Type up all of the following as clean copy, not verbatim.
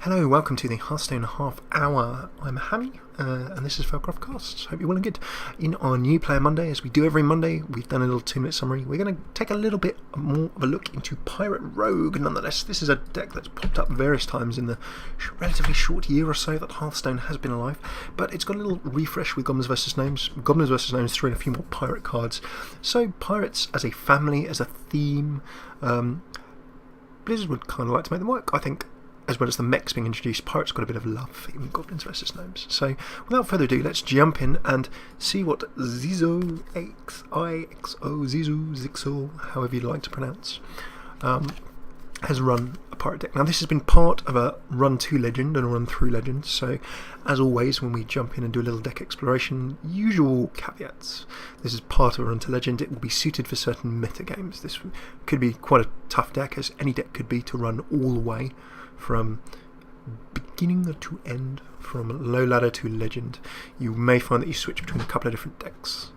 Hello, welcome to the Hearthstone Half Hour. I'm Hammy, and this is Faircraft Casts. Hope you're well and good. In our New Player Monday, as we do every Monday, we've done a little 2-minute summary. We're going to take a little bit more of a look into Pirate Rogue. Nonetheless, this is a deck that's popped up various times in the relatively short year or so that Hearthstone has been alive, but it's got a little refresh with Goblins vs. Gnomes. Goblins vs. Gnomes threw in a few more pirate cards. So, pirates as a family, as a theme, Blizzard would kind of like to make them work, I think. As well as the mechs being introduced, pirates got a bit of love in Goblins vs. Gnomes. So, without further ado, let's jump in and see what Xixo, Xixo, however you'd like to pronounce, has run a pirate deck. Now, this has been part of a run to Legend and a run through Legend. So, as always, when we jump in and do a little deck exploration, usual caveats. This is part of a run to Legend. It will be suited for certain meta games. This could be quite a tough deck, as any deck could be, to run all the way from beginning to end, from low ladder to legend. You may find that you switch between a couple of different decks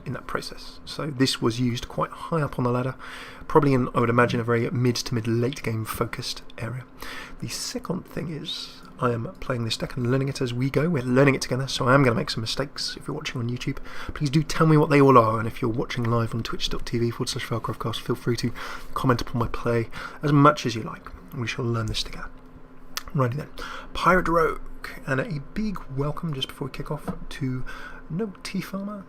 in that process. So this was used quite high up on the ladder, probably in, I would imagine, a very mid to mid-late game focused area. The second thing is, I am playing this deck and learning it as we go. We're learning it together, so I am going to make some mistakes. If you're watching on YouTube, please do tell me what they all are, and if you're watching live on twitch.tv/FaircraftCast, feel free to comment upon my play as much as you like. We shall learn this together. Righty then, Pirate Rogue, and a big welcome just before we kick off to No Tea Farmer,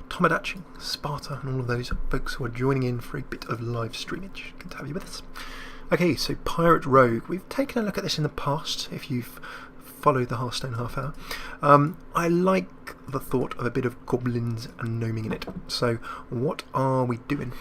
Tomodachi, Sparta, and all of those folks who are joining in for a bit of live streamage. Good to have you with us. Okay, so Pirate Rogue, we've taken a look at this in the past, if you've followed the Hearthstone Half Hour. I like the thought of a bit of goblins and gnoming in it. So what are we doing?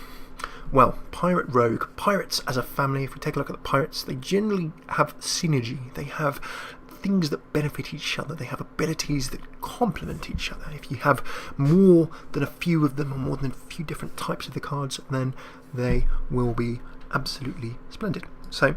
Well, Pirate Rogue, pirates as a family, if we take a look at the pirates, they generally have synergy. They have things that benefit each other. They have abilities that complement each other. If you have more than a few of them, or more than a few different types of the cards, then they will be absolutely splendid. So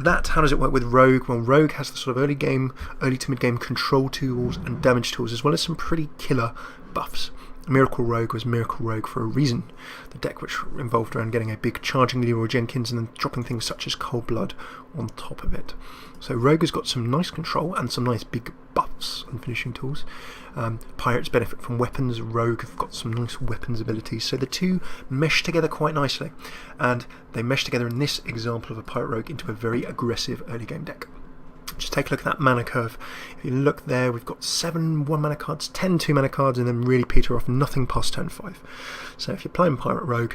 how does it work with Rogue? Well, Rogue has the sort of early to mid-game control tools and damage tools, as well as some pretty killer buffs. Miracle Rogue was Miracle Rogue for a reason. The deck which involved around getting a big charging Leroy Jenkins and then dropping things such as Cold Blood on top of it. So Rogue has got some nice control and some nice big buffs and finishing tools. Pirates benefit from weapons. Rogue have got some nice weapons abilities. So the two mesh together quite nicely. And they mesh together in this example of a Pirate Rogue into a very aggressive early game deck. Just take a look at that mana curve. If you look there, we've got 7 1-mana cards, 10 2-mana cards, and then really peter off nothing past turn 5. So if you're playing Pirate Rogue,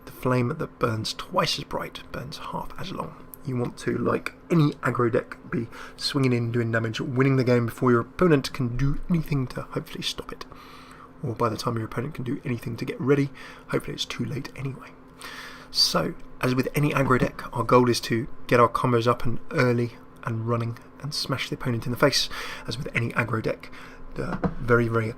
the flame that burns twice as bright burns half as long. You want to, like any aggro deck, be swinging in, doing damage, winning the game before your opponent can do anything to hopefully stop it. Or by the time your opponent can do anything to get ready, hopefully it's too late anyway. So, as with any aggro deck, our goal is to get our combos up and early and running and smash the opponent in the face. As with any aggro deck, the very, very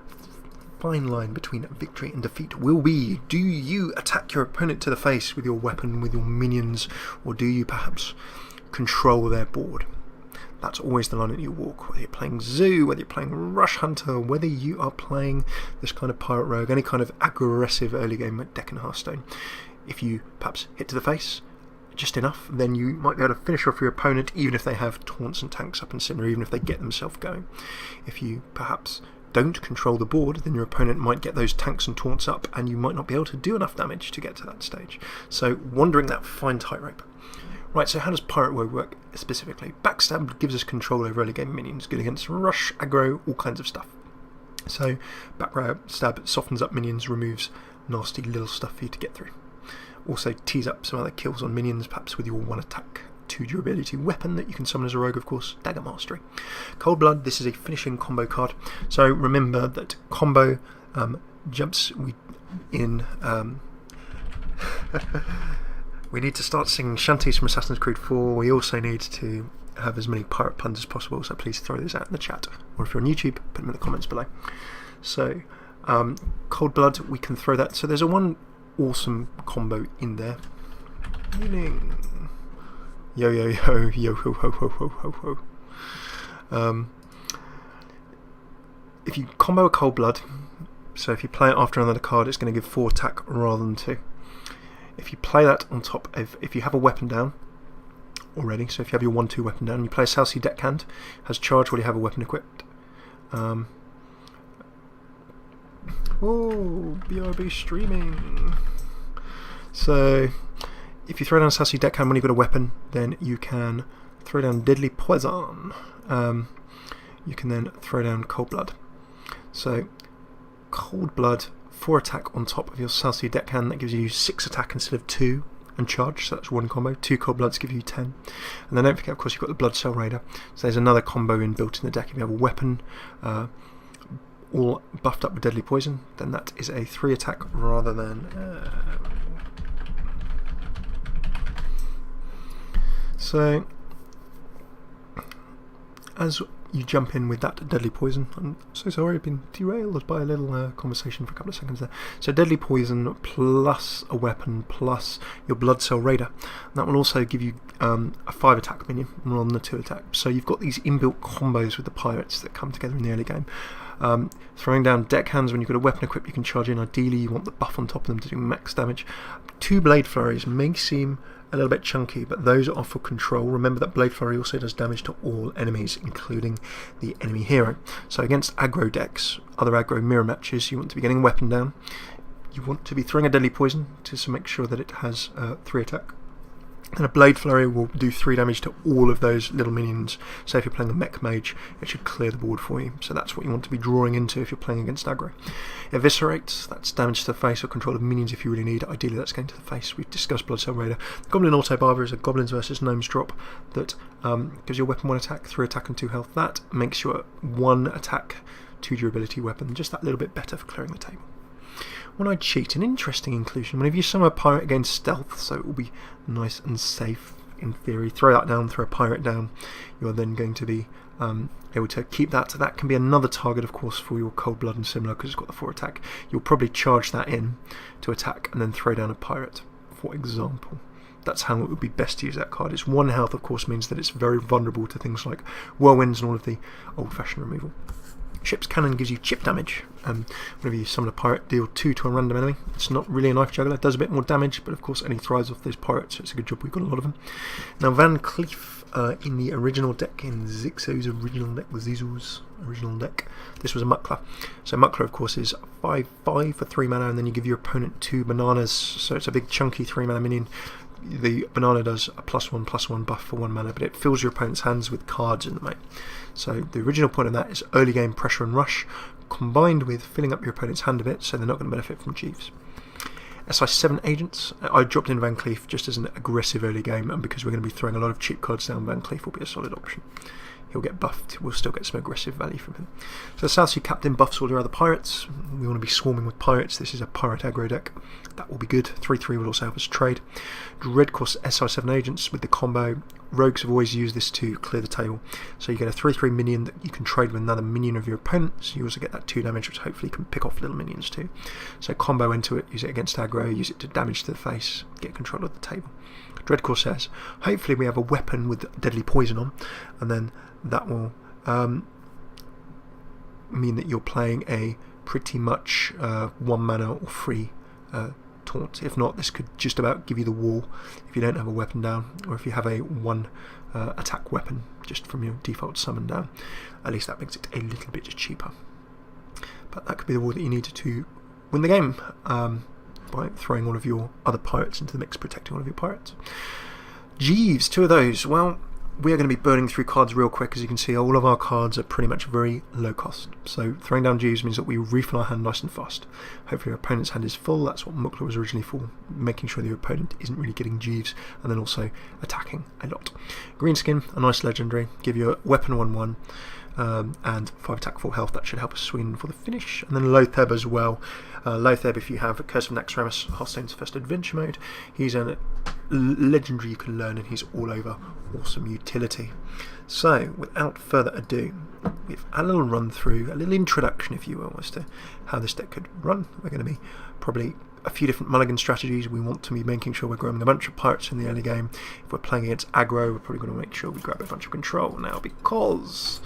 fine line between victory and defeat will be, do you attack your opponent to the face with your weapon, with your minions, or do you perhaps control their board? That's always the line that you walk, whether you're playing Zoo, whether you're playing Rush Hunter, whether you are playing this kind of Pirate Rogue, any kind of aggressive early game deck in Hearthstone. If you perhaps hit to the face just enough, then you might be able to finish off your opponent, even if they have taunts and tanks up and similar, even if they get themselves going. If you perhaps don't control the board, then your opponent might get those tanks and taunts up, and you might not be able to do enough damage to get to that stage. So, wandering that fine tightrope. Right, so how does Pirate Rogue work specifically? Backstab gives us control over early game minions, good against rush, aggro, all kinds of stuff. So, Backstab softens up minions, removes nasty little stuff for you to get through. Also tease up some other kills on minions, perhaps with your 1 attack, 2 durability weapon that you can summon as a rogue, of course, Dagger Mastery. Cold Blood, this is a finishing combo card. So remember that combo jumps in. We need to start singing shanties from Assassin's Creed 4. We also need to have as many pirate puns as possible, so please throw those out in the chat. Or if you're on YouTube, put them in the comments below. So, Cold Blood, we can throw that. So there's a one awesome combo in there. Meaning, yo yo yo yo ho ho ho ho ho ho. If you combo a Cold Blood, so if you play it after another card, it's going to give 4 attack rather than 2. If you play that on top of, if you have a weapon down, already. So if you have your 1/2 weapon down, you play a South Sea deckhand, has charge while you have a weapon equipped. Oh, BRB streaming. So if you throw down a South Sea deckhand when you've got a weapon, then you can throw down Deadly Poison. You can then throw down Cold Blood. So Cold Blood, 4 attack on top of your South Sea deckhand. That gives you 6 attack instead of 2, and charge. So that's 1 combo. 2 Cold Bloods give you 10. And then don't forget, of course, you've got the Blood Cell Raider. So there's another combo inbuilt in the deck. If you have a weapon all buffed up with Deadly Poison, then that is a 3 attack rather than. So as you jump in with that Deadly Poison, I'm so sorry I've been derailed by a little conversation for a couple of seconds there. So Deadly Poison plus a weapon plus your Blood Cell Raider, and that will also give you a 5 attack minion rather than a 2 attack. So you've got these inbuilt combos with the pirates that come together in the early game. Throwing down deckhands when you've got a weapon equipped, you can charge in. Ideally you want the buff on top of them to do max damage. 2 Blade Flurries may seem a little bit chunky, but those are for control. Remember that Blade Flurry also does damage to all enemies, including the enemy hero. So against aggro decks, other aggro mirror matches, you want to be getting a weapon down. You want to be throwing a Deadly Poison to make sure that it has 3 attack. And a Blade Flurry will do 3 damage to all of those little minions. So if you're playing a mech mage, it should clear the board for you. So that's what you want to be drawing into if you're playing against aggro. Eviscerate, that's damage to the face or control of minions if you really need. Ideally that's going to the face. We've discussed Blood Cell Raider. Goblin Auto Barber is a Goblins versus Gnomes drop that gives your weapon 1 attack, 3 attack and 2 health. That makes your 1 attack, 2 durability weapon just that little bit better for clearing the table. One-Eyed Cheat, an interesting inclusion. Whenever you summon a pirate against stealth, so it will be nice and safe in theory. Throw that down, throw a pirate down. You are then going to be able to keep that. That can be another target, of course, for your Cold Blood and similar because it's got the 4 attack. You'll probably charge that in to attack and then throw down a pirate, for example. That's how it would be best to use that card. Its 1 health, of course, means that it's very vulnerable to things like whirlwinds and all of the old-fashioned removal. Ship's Cannon gives you chip damage. Whenever you summon a pirate, deal 2 to a random enemy. It's not really a knife juggler, it does a bit more damage, but of course only thrives off those pirates, so it's a good job we've got a lot of them. Now Van Cleef, in the original deck, in Xixo's original deck, Xixo's original deck, this was a Muckler. So Muckler, of course, is 5/5 for 3 mana, and then you give your opponent 2 bananas, so it's a big chunky 3 mana minion. The banana does a +1/+1 buff for 1 mana, but it fills your opponent's hands with cards in the main. So the original point of that is early game pressure and rush, combined with filling up your opponent's hand a bit, so they're not going to benefit from Jeeves. SI7 agents, I dropped in Van Cleef just as an aggressive early game, and because we're going to be throwing a lot of cheap cards down, Van Cleef will be a solid option. He'll get buffed, we'll still get some aggressive value from him. So the South Sea Captain buffs all your other pirates. We want to be swarming with pirates. This is a pirate aggro deck. That will be good. 3/3 will also help us trade. Dreadcourse SI7 agents with the combo. Rogues have always used this to clear the table. So you get a 3/3 minion that you can trade with another minion of your opponent. So you also get that 2 damage, which hopefully can pick off little minions too. So combo into it, use it against aggro, use it to damage to the face, get control of the table. Dreadcourse says, hopefully we have a weapon with Deadly Poison on, and then that will mean that you're playing a pretty much 1 mana or free taunt. If not, this could just about give you the wall if you don't have a weapon down, or if you have a 1 attack weapon just from your default summon down. At least that makes it a little bit cheaper. But that could be the wall that you need to win the game by throwing all of your other pirates into the mix, protecting all of your pirates. Jeeves, 2 of those. Well, we are going to be burning through cards real quick. As you can see, all of our cards are pretty much very low cost. So throwing down Jeeves means that we refill our hand nice and fast. Hopefully our opponent's hand is full. That's what Muckler was originally for, making sure the opponent isn't really getting Jeeves, and then also attacking a lot. Greenskin, a nice legendary, give you a weapon 1/1 and 5 attack, 4 health. That should help us swing for the finish. And then Lotheb as well. Lotheb, if you have a Curse of Naxxramas, Hearthstone's first adventure mode, he's a legendary you can learn, and he's all over awesome utility. So without further ado, we've had a little run through, a little introduction if you will, as to how this deck could run. We're going to be probably a few different mulligan strategies. We want to be making sure we're grabbing a bunch of pirates in the early game. If we're playing against aggro, we're probably going to make sure we grab a bunch of control now, because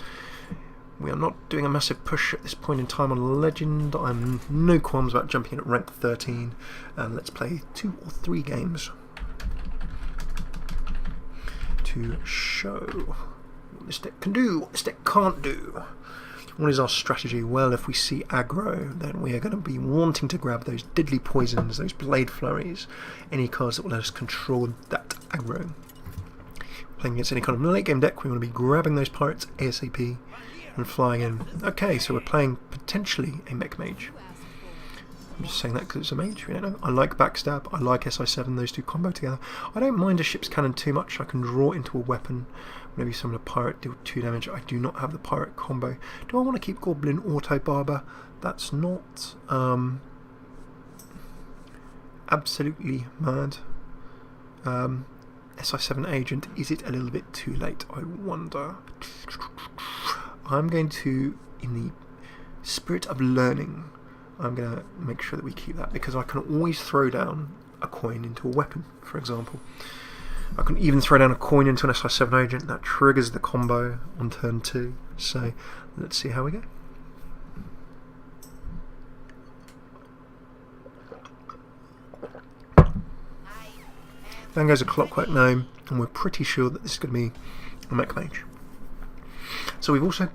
we are not doing a massive push at this point in time on Legend. I'm no qualms about jumping in at rank 13, and let's play 2 or 3 games. to show what this deck can do, what this deck can't do. What is our strategy? Well, if we see aggro, then we are going to be wanting to grab those deadly poisons, those blade flurries, any cards that will let us control that aggro. Playing against any kind of late game deck, we want to be grabbing those pirates ASAP and flying in. Okay, so we're playing potentially a mech mage. I'm just saying that because it's a mage, you know. I like backstab, I like SI7, those two combo together. I don't mind a ship's cannon too much. I can draw into a weapon. Maybe summon a pirate, deal 2 damage. I do not have the pirate combo. Do I want to keep Goblin Auto Barber? That's not absolutely mad. SI7 agent, is it a little bit too late? I wonder. I'm going to, in the spirit of learning, I'm going to make sure that we keep that, because I can always throw down a coin into a weapon, for example. I can even throw down a coin into an SI7 agent. That triggers the combo on turn 2. So let's see how we go. Down goes a Clockwork Gnome, and we're pretty sure that this is going to be a mech mage. So we've also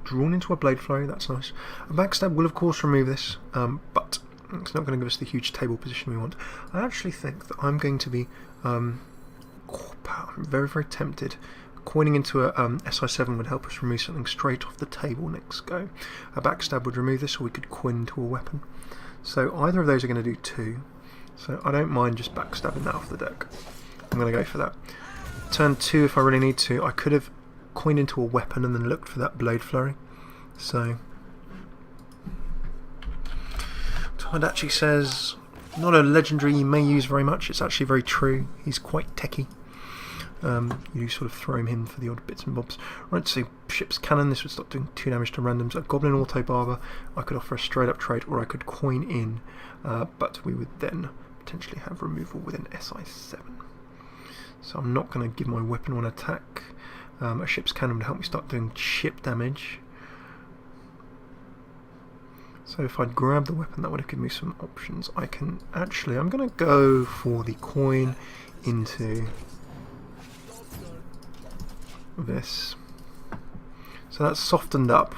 drawn into a Blade Flurry, that's nice. A Backstab will of course remove this, but it's not going to give us the huge table position we want. I actually think that I'm going to be I'm very, very tempted. Coining into a SI7 would help us remove something straight off the table next go. A Backstab would remove this, or we could coin into a weapon. So either of those are going to do 2. So I don't mind just backstabbing that off the deck. I'm going to go for that. Turn 2, if I really need to, I could have coined into a weapon and then looked for that Blade Flurry. So Tomodachi says, not a legendary you may use very much. It's actually very true. He's quite techie. You sort of throw him in for the odd bits and bobs. Right, so ship's cannon, this would stop doing 2 damage to randoms. A Goblin Auto Barber, I could offer a straight up trade, or I could coin in, but we would then potentially have removal with an SI7. So I'm not going to give my weapon one attack. A ship's cannon would help me start doing ship damage. So if I'd grab the weapon, that would have given me some options. I can actually, I'm going to go for the coin into this. So that's softened up.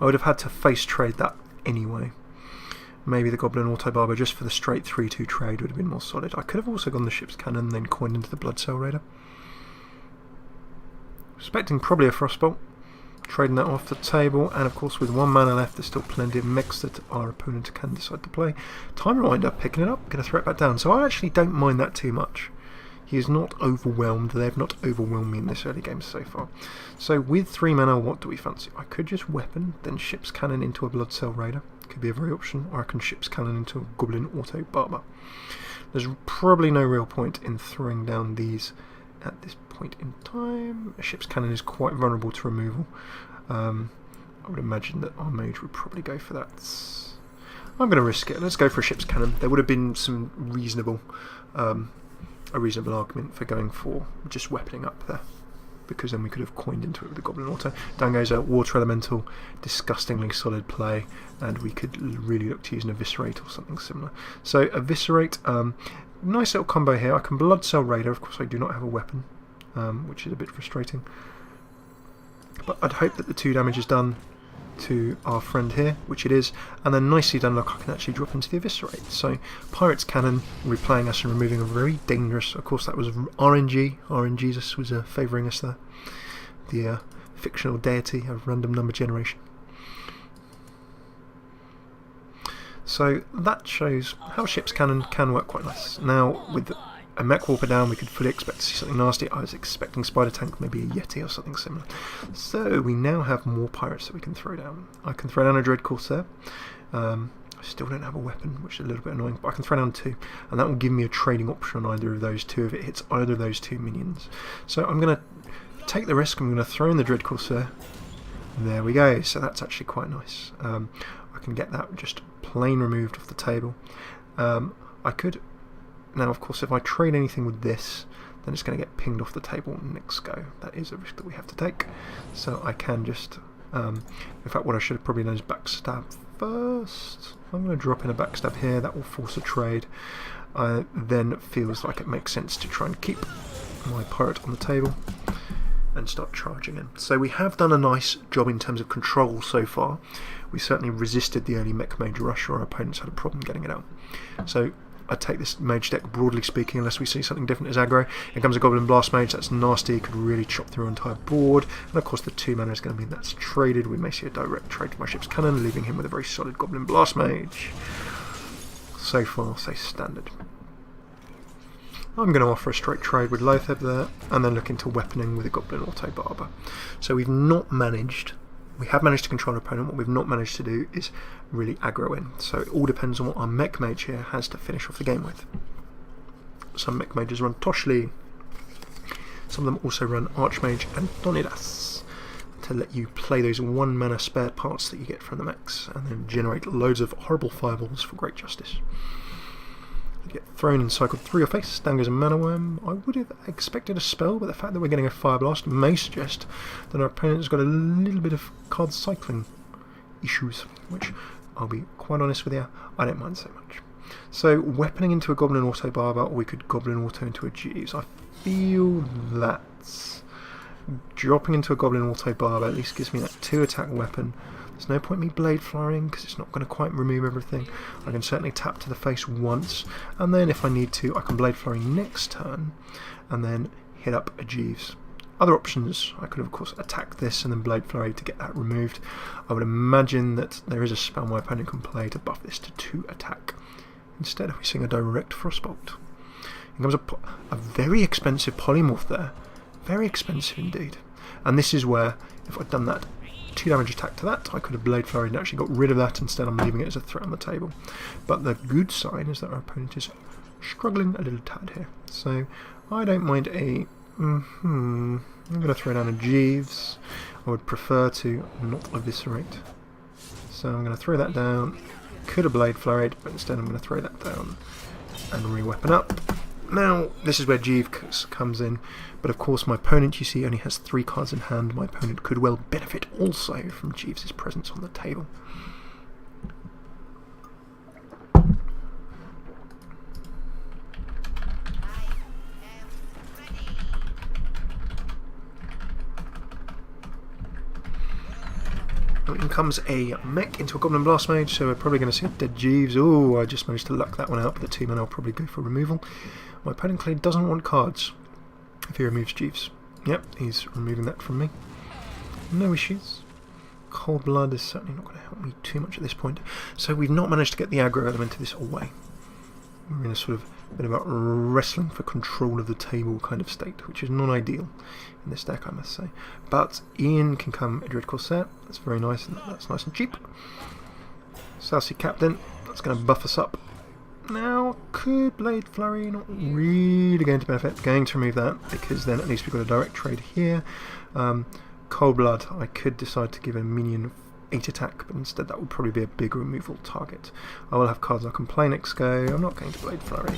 I would have had to face trade that anyway. Maybe the Goblin Auto Barber just for the straight 3-2 trade would have been more solid. I could have also gone the ship's cannon and then coined into the Blood Cell Raider. Expecting probably a Frostbolt. Trading that off the table, and of course with 1 mana left there's still plenty of mechs that our opponent can decide to play. Time Rewinder, picking it up, going to throw it back down. So I actually don't mind that too much. He is not overwhelmed. They have not overwhelmed me in this early game so far. So with 3 mana, what do we fancy? I could just weapon, then ship's cannon into a Blood Cell Raider. Could be a very option, or I can ship's cannon into a Goblin Auto Barber. There's probably no real point in throwing down these at this point in time. A ship's cannon is quite vulnerable to removal. I would imagine that our mage would probably go for that. I'm going to risk it. Let's go for a ship's cannon. There would have been some reasonable, a reasonable argument for going for just weaponing up there, because then we could have coined into it with the Goblin Auto. Down goes a Water Elemental, disgustingly solid play, and we could really look to use an Eviscerate or something similar. So Eviscerate, nice little combo here. I can Blood Cell Raider, of course I do not have a weapon, which is a bit frustrating. But I'd hope that the 2 damage is done to our friend here, which it is, and then nicely done, look, I can actually drop into the Eviscerate. So Pirate's Cannon replaying us and removing a very dangerous, of course that was RNG, RNGesus was favouring us there, the fictional deity of random number generation. So that shows how ship's cannon can work quite nice. Now with a mech warper down, we could fully expect to see something nasty. I was expecting Spider Tank, maybe a Yeti or something similar. So we now have more pirates that we can throw down. I can throw down a Dread Corsair. I still don't have a weapon, which is a little bit annoying, but I can throw down 2, and that will give me a trading option on either of those 2 if it hits either of those 2 minions. So I'm going to take the risk. I'm going to throw in the Dread Corsair. There we go. So that's actually quite nice. I can get that just plain removed off the table. I could. Now, of course, if I trade anything with this, then it's going to get pinged off the table next go. That is a risk that we have to take. So I can just... in fact, what I should have probably done is backstab first. I'm going to drop in a backstab here. That will force a trade. Then it feels like it makes sense to try and keep my pirate on the table. and start charging in. So we have done a nice job in terms of control so far. We certainly resisted the early Mech Mage rush, or our opponents had a problem getting it out. So I take this Mage deck, broadly speaking, unless we see something different as aggro. Here comes a Goblin Blast Mage, that's nasty, could really chop through an entire board. And of course the 2 mana is going to mean that's traded. We may see a direct trade to my Ship's Cannon, leaving him with a very solid Goblin Blast Mage. So far, so standard. I'm going to offer a straight trade with Loatheb there, and then look into weaponing with a Goblin Auto Barber. So we have managed to control our opponent. What we've not managed to do is really aggro in. So it all depends on what our Mech Mage here has to finish off the game with. Some Mech Mages run Toshli. Some of them also run Archmage and Donidas to let you play those 1 mana spare parts that you get from the mechs, and then generate loads of horrible fireballs for great justice. You get thrown and cycled through your face. Down goes a Mana Worm. I would have expected a spell, but the fact that we're getting a Fire Blast may suggest that our opponent's got a little bit of card cycling issues, which I'll be quite honest with you, I don't mind so much. So weaponing into a Goblin Auto Barber, or we could Goblin Auto into a Jeeves. I feel that dropping into a Goblin Auto Barber at least gives me that 2 attack weapon. There's no point in me Blade Flurrying because it's not going to quite remove everything. I can certainly tap to the face once, and then if I need to I can Blade Flurry next turn and then hit up a Jeeves. Other options, I could of course attack this and then Blade Flurry to get that removed. I would imagine that there is a spell my opponent can play to buff this to 2 attack. Instead we're seeing a direct Frostbolt. Here comes a very expensive Polymorph there. Very expensive indeed. And this is where, if I'd done that 2 damage attack to that, I could have Blade Flurried and actually got rid of that. Instead I'm leaving it as a threat on the table. But the good sign is that our opponent is struggling a little tad here. So I don't mind a... I'm going to throw down a Jeeves. I would prefer to not eviscerate. So I'm going to throw that down. Could have Blade Flurried, but instead I'm going to throw that down and re-weapon up. Now, this is where Jeeves comes in, but of course my opponent, you see, only has 3 cards in hand. My opponent could well benefit also from Jeeves' presence on the table. In comes a mech into a Goblin Blast Mage, so we're probably going to see a dead Jeeves. Oh, I just managed to luck that one out, but the 2 mana will probably go for removal. My opponent clearly doesn't want cards if he removes Jeeves. Yep, he's removing that from me. No issues. Cold Blood is certainly not going to help me too much at this point. So we've not managed to get the aggro element of this away. We're in a sort of bit of a wrestling for control of the table kind of state, which is not ideal in this deck, I must say. But in can come a Dread Corsair. That's very nice, and that's nice and cheap. South Sea Captain, that's going to buff us up. Now, could Blade Flurry, not really going to benefit. Going to remove that, because then at least we've got a direct trade here. Cold Blood, I could decide to give a minion 8 attack, but instead that would probably be a big removal target. I will have cards I can play next go. I'm not going to Blade Flurry.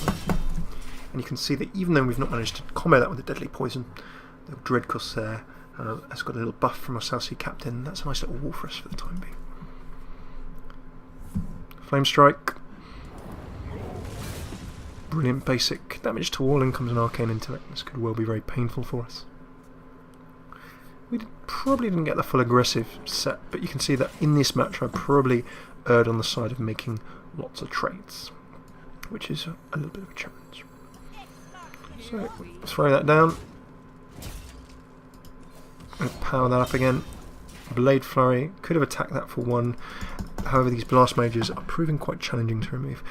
And you can see that even though we've not managed to combo that with a Deadly Poison, the Dread Corsair has got a little buff from our South Sea Captain. That's a nice little wall for us for the time being. Flame Strike. Brilliant basic damage to all, and comes an Arcane Intellect. This could well be very painful for us. We probably didn't get the full aggressive set, but you can see that in this match I probably erred on the side of making lots of trades, which is a little bit of a challenge. So, throw that down. And power that up again. Blade Flurry, could have attacked that for 1. However, these Blast Mages are proving quite challenging to remove.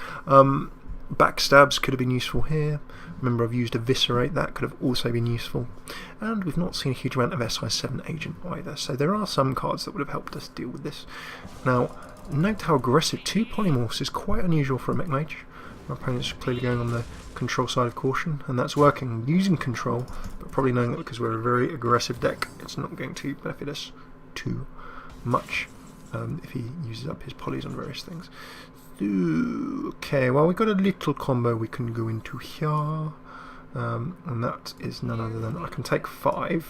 Backstabs could have been useful here. Remember, I've used Eviscerate, that could have also been useful. And we've not seen a huge amount of SI7 Agent either, so there are some cards that would have helped us deal with this. Now, note how aggressive 2 Polymorphs is quite unusual for a Mech Mage. My opponent's clearly going on the control side of caution, and that's working. Using control, but probably knowing that because we're a very aggressive deck, it's not going to benefit us too much if he uses up his polys on various things. Okay, well, we've got a little combo we can go into here, and that is none other than I can take 5,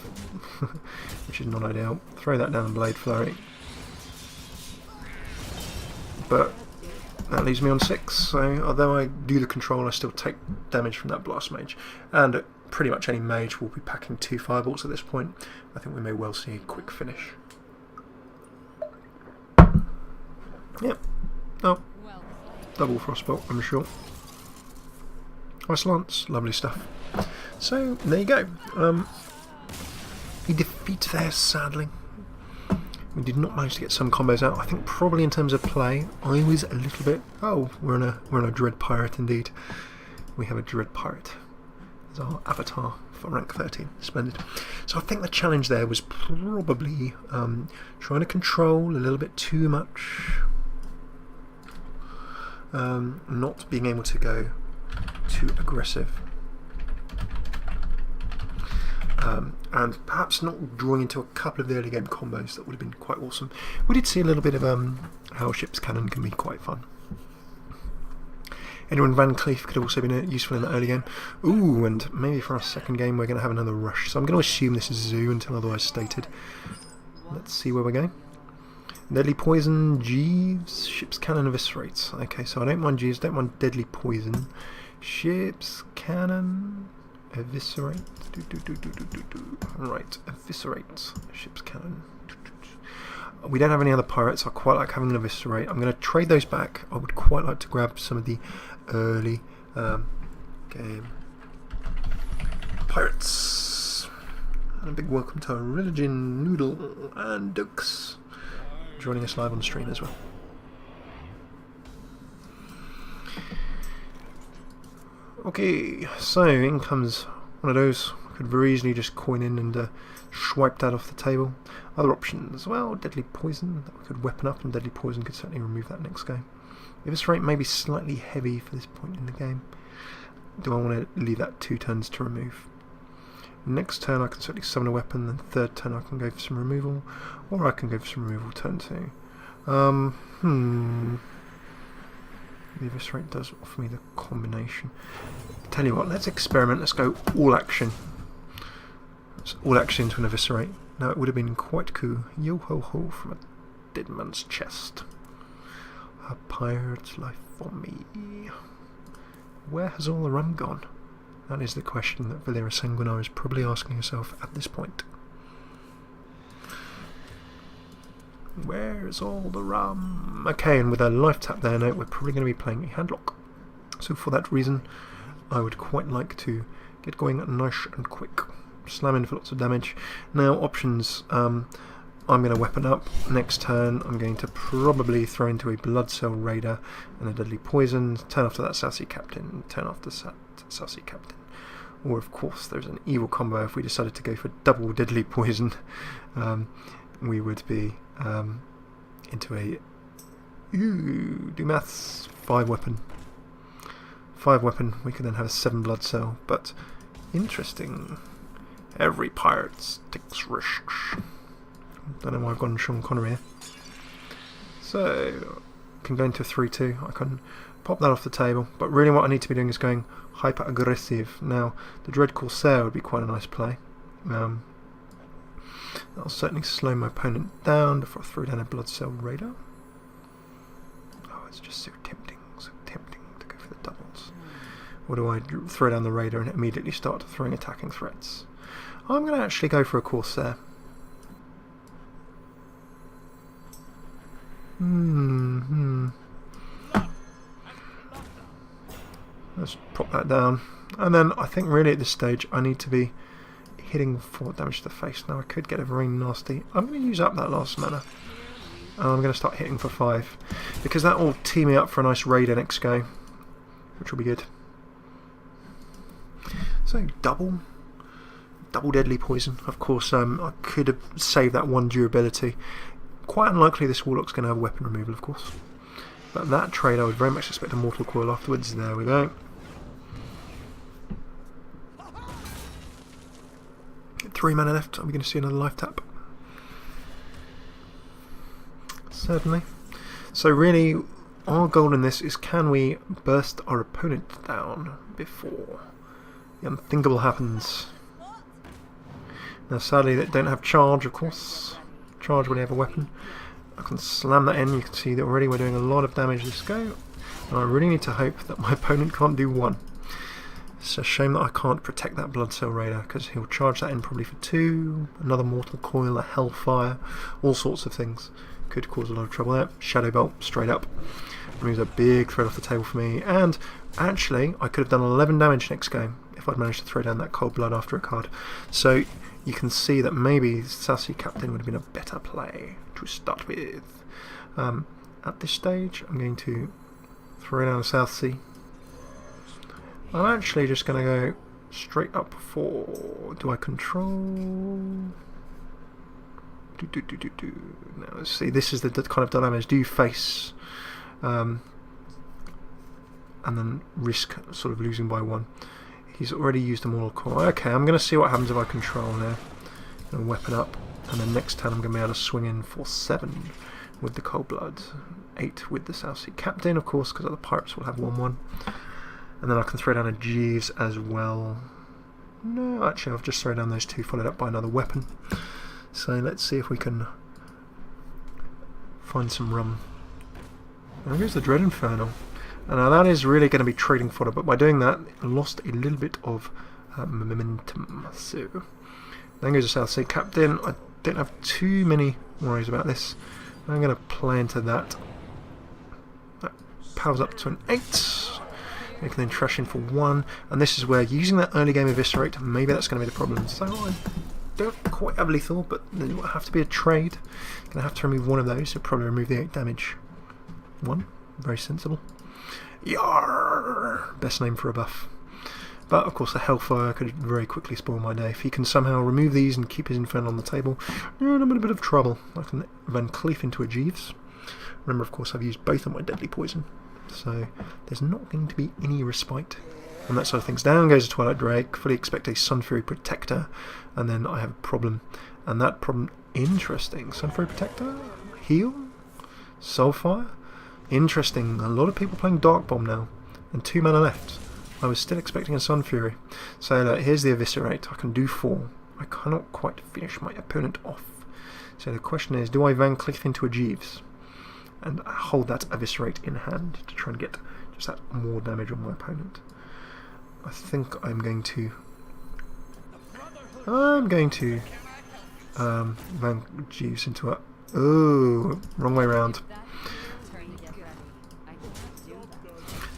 which is not ideal. Throw that down and Blade Flurry, but that leaves me on 6. So although I do the control, I still take damage from that Blast Mage, and pretty much any mage will be packing 2 firebolts at this point. I think we may well see a quick finish. Yep. Oh. Double frostbolt, I'm sure. Ice Lance, lovely stuff. So, there you go. We defeat there, sadly. We did not manage to get some combos out. I think probably in terms of play, I was a little bit... Oh, we're in a Dread Pirate indeed. We have a Dread Pirate as our avatar for rank 13. Splendid. So I think the challenge there was probably trying to control a little bit too much. Not being able to go too aggressive. And perhaps not drawing into a couple of the early game combos that would have been quite awesome. We did see a little bit of how ship's cannon can be quite fun. Anyone Van Cleef could also have been useful in the early game. Ooh, and maybe for our second game we're going to have another rush. So I'm going to assume this is Zoo until otherwise stated. Let's see where we're going. Deadly Poison, Jeeves, Ship's Cannon Eviscerates. Okay, so I don't mind Jeeves, don't mind Deadly Poison. Ship's Cannon Eviscerate. Right, Eviscerate. Ship's Cannon. We don't have any other pirates. I quite like having an Eviscerate. I'm going to trade those back. I would quite like to grab some of the early game pirates. And a big welcome to Religion, Noodle and Dukes joining us live on stream as well. Okay, so in comes one of those. I could very easily just coin in and swipe that off the table. Other options, well, Deadly Poison, that we could weapon up, and Deadly Poison could certainly remove that next game. Eviscerate may be slightly heavy for this point in the game. Do I want to leave that 2 turns to remove? Next turn I can certainly summon a weapon, then third turn I can go for some removal, or I can go for some removal turn 2. The Eviscerate does offer me the combination. Tell you what, let's experiment, let's go all action. Let's all action into an Eviscerate. Now it would have been quite cool. Yo ho ho from a dead man's chest. A pirate's life for me. Where has all the rum gone? That is the question that Valera Sanguinar is probably asking herself at this point. Where's all the rum? Okay, and with a life tap there now, we're probably going to be playing a handlock. So for that reason, I would quite like to get going nice and quick. Slam in for lots of damage. Now, options. I'm going to weapon up. Next turn, I'm going to probably throw into a Blood Cell Raider and a Deadly Poison. Turn after that Sassy Captain. Turn after that Sassy Captain. Or, of course, there's an evil combo. If we decided to go for double Deadly Poison, we would be into a... Ooh, do maths. 5 weapon. 5 weapon. We could then have a 7 Blood Cell. But, interesting. Every pirate takes risks. Don't know why I've gone Sean Connery here. So, I can go into a 3-2. I can pop that off the table. But really what I need to be doing is going hyper aggressive. Now, the Dread Corsair would be quite a nice play. That'll certainly slow my opponent down before I throw down a Blood Cell Raider. Oh, it's just so tempting to go for the doubles. Or do I throw down the Raider and immediately start throwing attacking threats? I'm going to actually go for a Corsair. Let's pop that down. And then I think really at this stage I need to be hitting 4 damage to the face. Now I could get a very nasty... I'm going to use up that last mana. And I'm going to start hitting for 5. Because that will tee me up for a nice Raider next go. Which will be good. So double Deadly Poison. Of course, I could have saved that 1 durability. Quite unlikely this Warlock's going to have weapon removal, of course. But that trade I would very much expect a Mortal Coil afterwards. There we go. 3 mana left. Are we going to see another life tap? Certainly. So really, our goal in this is, can we burst our opponent down before the unthinkable happens? Now sadly they don't have charge, of course. Charge when they have a weapon. I can slam that in. You can see that already we're doing a lot of damage this go. And I really need to hope that my opponent can't do 1. It's a shame that I can't protect that Blood Cell Raider, because he'll charge that in probably for 2, another Mortal Coil, a Hellfire, all sorts of things. Could cause a lot of trouble there. Shadow Bolt, straight up. Removes a big threat off the table for me, and actually I could have done 11 damage next game if I'd managed to throw down that Cold Blood after a card. So you can see that maybe South Sea Captain would have been a better play to start with. At this stage I'm going to throw down the South Sea. I'm actually just going to go straight up for... do I control? Now let's see, this is the kind of dilemma. Do you face and then risk sort of losing by 1? He's already used a Mortal Coil. Okay, I'm going to see what happens if I control now. And weapon up, and then next turn I'm going to be able to swing in for 7 with the Cold Blood, 8 with the South Sea Captain, of course, because other pirates will have 1/1. And then I can throw down a Jeeves as well. No, actually I've just thrown down those 2 followed up by another weapon. So let's see if we can find some rum. And here's the Dread Infernal. And now that is really going to be trading fodder, but by doing that I lost a little bit of momentum. So then goes the South Sea Captain. I don't have too many worries about this. I'm going to play into that. That powers up to an 8. You can then trash in for 1, and this is where using that early game Eviscerate, maybe that's going to be the problem. So I don't quite have lethal, but there will have to be a trade. Going to have to remove one of those, so probably remove the 8 damage. 1, very sensible. Yarr! Best name for a buff. But of course the Hellfire could very quickly spoil my day. If he can somehow remove these and keep his Infernal on the table, I'm in a bit of trouble. I can Van Cleef into a Jeeves. Remember, of course, I've used both of my Deadly Poison, so there's not going to be any respite on that side of things. Down goes the Twilight Drake. Fully expect a Sun Fury Protector, and then I have a problem. And that problem, interesting. Sun Fury Protector, heal, Soulfire, interesting. A lot of people playing Dark Bomb now, and 2 mana left. I was still expecting a Sun Fury. So here's the Eviscerate. I can do 4. I cannot quite finish my opponent off. So the question is, do I Van Cleef into a Jeeves and hold that Eviscerate in hand to try and get just that more damage on my opponent? I think I'm going to Van Jeeves into a... oh, wrong way round.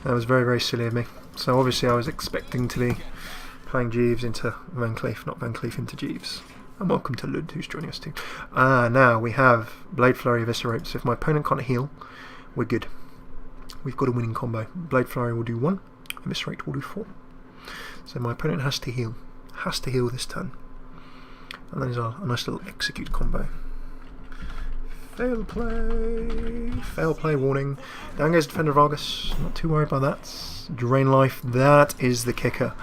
That was very, very silly of me. So obviously I was expecting to be playing Jeeves into Van Cleef, not Van Cleef into Jeeves. And welcome to Lud, who's joining us too. Now we have Blade Flurry, Eviscerate. So if my opponent can't heal, we're good. We've got a winning combo. Blade Flurry will do 1, Eviscerate will do 4. So my opponent has to heal. Has to heal this turn. And that is a nice little execute combo. Fail play warning. Down goes Defender of Argus. Not too worried about that. Drain life, that is the kicker.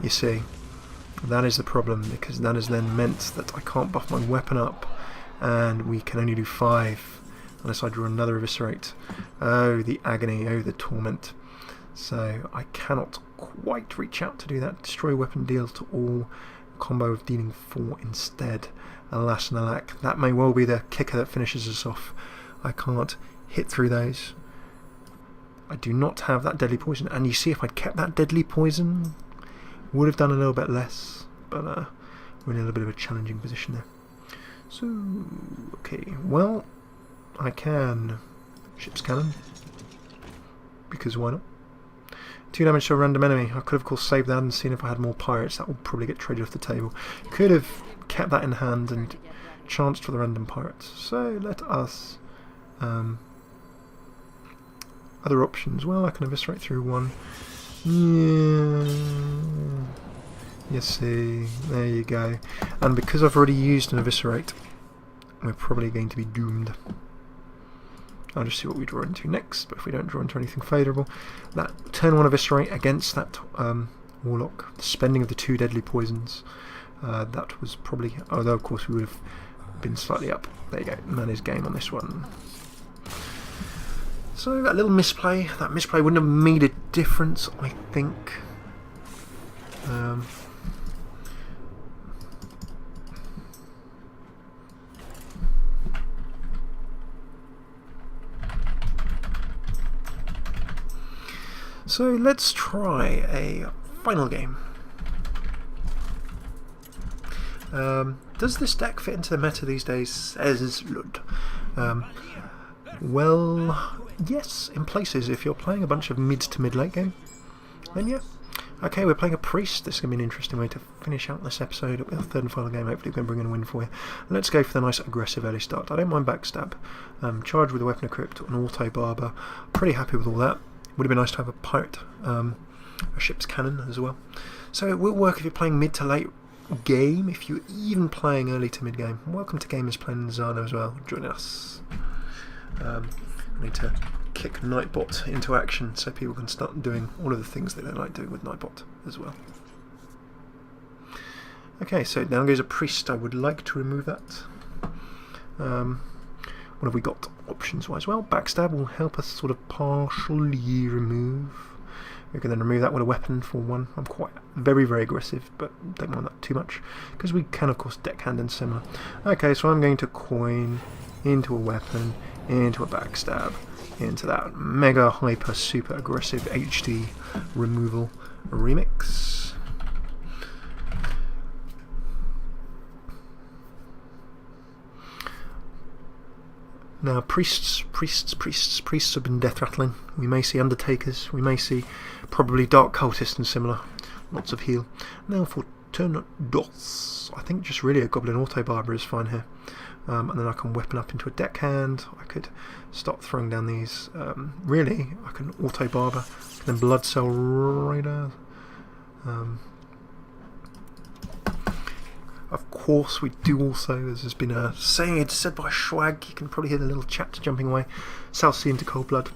You see, that is the problem, because that has then meant that I can't buff my weapon up, and we can only do 5 unless I draw another Eviscerate. Oh, the agony, oh, the torment. So I cannot quite reach out to do that. Destroy weapon deals to all, combo of dealing 4 instead. Alas and alack, that may well be the kicker that finishes us off. I can't hit through those. I do not have that Deadly Poison, and you see, if I'd kept that Deadly Poison, would have done a little bit less, but we're in a little bit of a challenging position there. So, okay, well, I can Ship's Cannon, because why not? 2 damage to a random enemy. I could have, of course, saved that and seen if I had more pirates. That will probably get traded off the table. Could have kept that in hand and chanced for the random pirates. So let us... other options. Well, I can Eviscerate through 1. Yeah. You see, there you go. And because I've already used an Eviscerate, we're probably going to be doomed. I'll just see what we draw into next, but if we don't draw into anything favourable, that turn 1 Eviscerate against that Warlock, the spending of the 2 Deadly Poisons, that was probably, although of course we would have been slightly up. There you go, Manny's game on this one. So that little misplay, wouldn't have made a difference, I think. So let's try a final game. Does this deck fit into the meta these days? Says Lud. Well, yes, in places. If you're playing a bunch of mid to mid-late game, then yeah. Okay, we're playing a priest. This is going to be an interesting way to finish out this episode with a third and final game. Hopefully we can bring in a win for you. Let's go for the nice aggressive early start. I don't mind backstab. Charge with a weapon equipped, an auto barber. Pretty happy with all that. Would have been nice to have a pirate, a ship's cannon as well. So it will work if you're playing mid to late game, if you're even playing early to mid game. Welcome to Gamers playing Zano as well. Join us. I need to kick Nightbot into action so people can start doing all of the things they don't like doing with Nightbot as well. Okay, so now goes a priest. I would like to remove that. What have we got options wise? Well, backstab will help us sort of partially remove. We can then remove that with a weapon for one. I'm quite very aggressive, but don't mind that too much because we can of course deckhand and similar. Okay, so I'm going to coin into a weapon, into a backstab, into that mega hyper super aggressive HD removal remix. Now priests have been death rattling. We may see undertakers, we may see probably dark cultists and similar. Lots of heal. Now for turn dots, I think just really a goblin auto barber is fine here. And then I can weapon up into a deckhand. I could start throwing down these. Really, I can auto barber, and then blood cell raider. Of course, we do also, as has been said by Schwag, you can probably hear the little chat jumping away. South Sea into cold blood.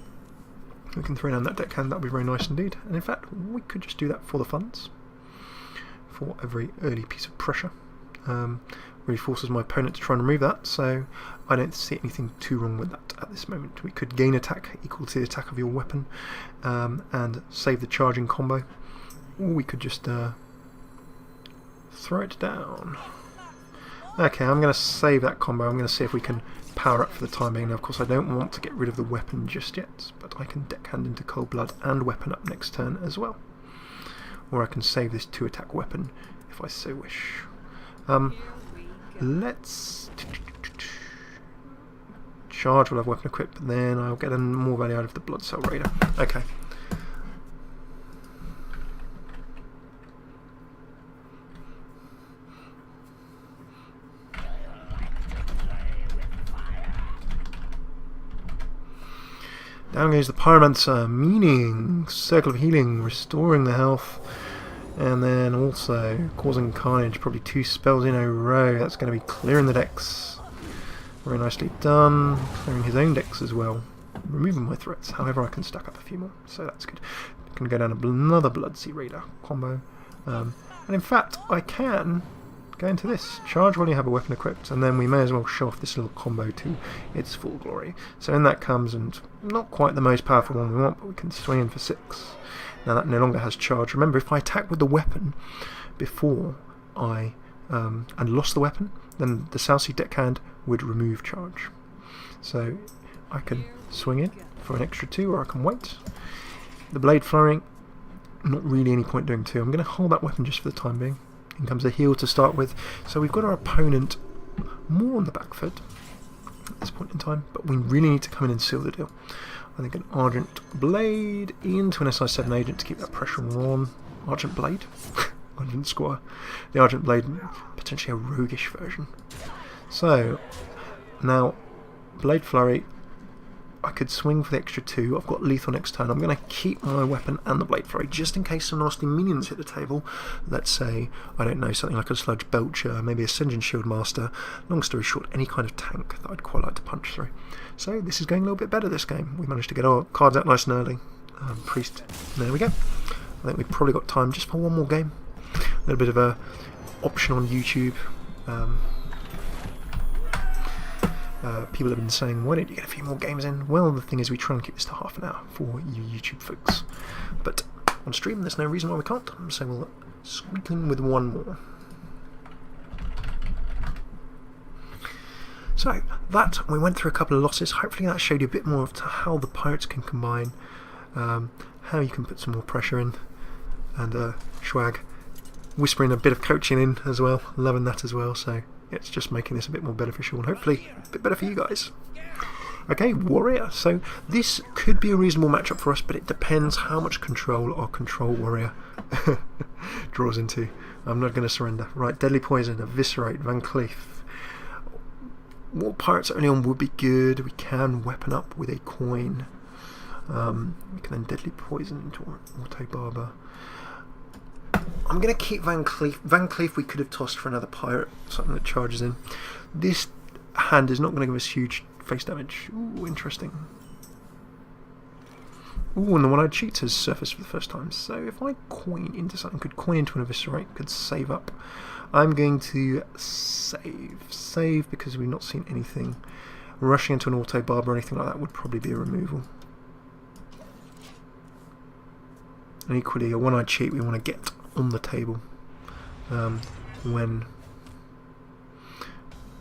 We can throw down that deckhand. That would be very nice indeed. And in fact, we could just do that for the funds, for a very early piece of pressure. Really forces my opponent to try and remove that, so I don't see anything too wrong with that at this moment. We could gain attack equal to the attack of your weapon and save the charging combo, or we could just throw it down. Okay, I'm going to save that combo. I'm going to see if we can power up for the time being. Now, of course, I don't want to get rid of the weapon just yet, but I can deckhand into cold blood and weapon up next turn as well. Or I can save this 2-attack weapon if I so wish. Let's charge. We'll have weapon equipped, but then I'll get more value out of the blood cell raider. Okay. Down goes the Pyromancer, meaning Circle of Healing, restoring the health, and then also causing carnage, probably 2 spells in a row. That's going to be clearing the decks. Very nicely done. Clearing his own decks as well. Removing my threats, however I can stack up a few more, so that's good. Can go down another Bloodsea Raider combo. And in fact, I can go into this. Charge while you have a weapon equipped, and then we may as well show off this little combo to its full glory. So in that comes, and not quite the most powerful one we want, but we can swing in for 6. Now that no longer has charge. Remember, if I attack with the weapon before I and lost the weapon, then the South Sea deckhand would remove charge. So I can swing in for an extra 2, or I can wait. The blade flurry, not really any point doing 2. I'm going to hold that weapon just for the time being. In comes a heal to start with, so we've got our opponent more on the back foot at this point in time, but we really need to come in and seal the deal. I think an Argent Blade into an SI7 agent to keep that pressure on. Argent Blade? Argent Squire. The Argent Blade, potentially a roguish version. So, now, Blade Flurry, I could swing for the extra 2. I've got lethal next turn. I'm going to keep my weapon and the Blade Flurry just in case some nasty minions hit the table. Let's say, I don't know, something like a Sludge Belcher, maybe a Singeing Shield Master. Long story short, any kind of tank that I'd quite like to punch through. So this is going a little bit better this game. We managed to get our cards out nice and early. Priest, there we go. I think we've probably got time just for one more game. A little bit of a option on YouTube. People have been saying, why don't you get a few more games in? Well, the thing is, we try and keep this to half an hour for you YouTube folks. But on stream, there's no reason why we can't, so we'll squeak in with one more. So, that, we went through a couple of losses. Hopefully that showed you a bit more of how the Pirates can combine, how you can put some more pressure in. and Schwag whispering a bit of coaching in as well, loving that as well, so it's just making this a bit more beneficial and hopefully a bit better for you guys. Okay, Warrior. So this could be a reasonable matchup for us, but it depends how much control our control Warrior draws into. I'm not going to surrender. Right, Deadly Poison, Eviscerate, Van Cleef. What pirates early on would be good? We can weapon up with a coin. We can then Deadly Poison into Auto Barber. I'm going to keep Van Cleef. Van Cleef we could have tossed for another pirate, something that charges in. This hand is not going to give us huge face damage. Ooh, interesting. Ooh, and the one-eyed cheat has surfaced for the first time. So if I coin into something, could coin into an Eviscerate, could save up. I'm going to save because we've not seen anything. Rushing into an Auto Barber or anything like that would probably be a removal. And equally, a one-eyed cheat we want to get on the table when